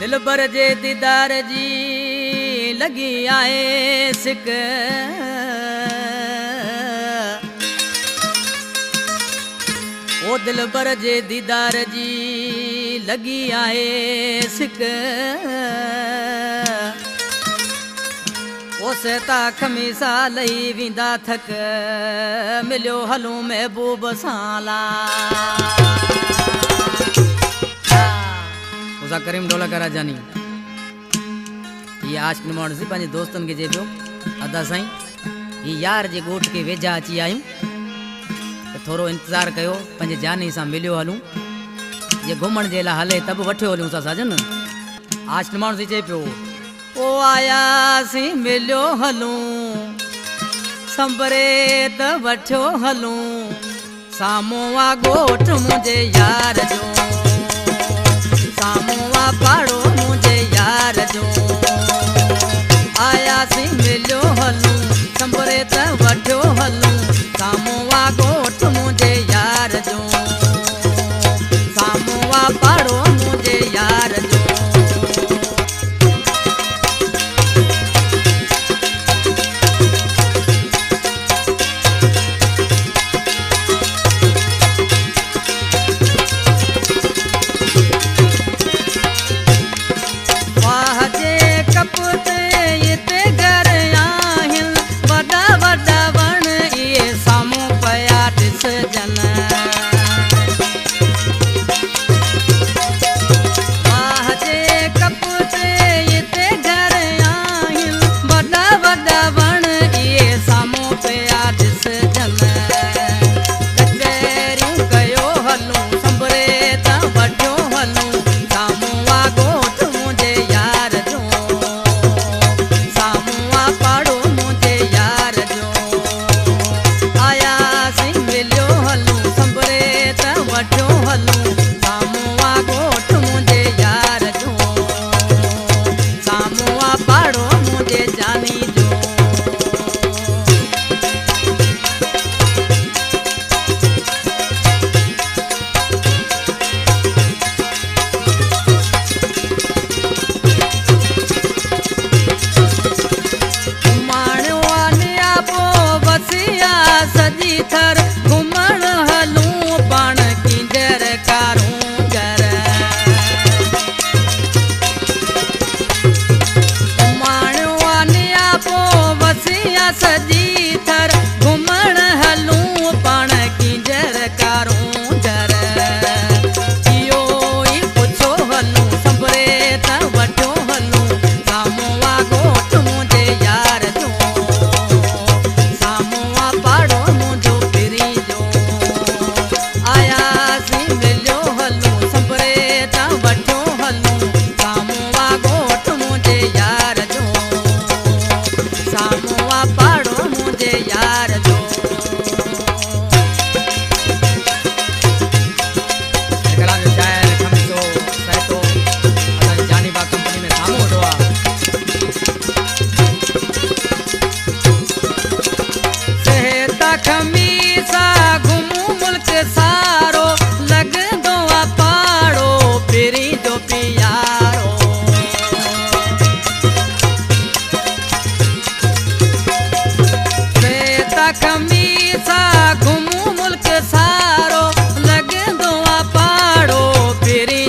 दिलबर जे दीदार जी लगी आए सिक ओ दिलबर जे दीदार जी लगी आए सिक ओ सेता खमीसा लई विंदा थक मिलियो हलूं महबूब साला उसा करीम डोला करा जानी ये आज के माण्हू सी पंहिंजे दोस्तन के जे पियो अदा साईं ये यार जे गोठ के वेझा अची आयूं तो थोरो इंतजार कयो पंहिंजे जानी सां मिलियो हलूं ये घुमण जे लाइ हले तब वठियो हलूं सा साजन आज के माण्हू सी जे पियो ओ आया सी मिलियो हलूं संबरे त वठियो हलूं सामो आ गोठ मुंहिंजे यार जो सामुआ पाड़ो मुझे यार जो आया सी मिलियो हलूं संबरे त वठियो हलूं सामुआ गोठ मुझे यार जो सामुआ पाड़ो मुझे यार जो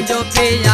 जो पिया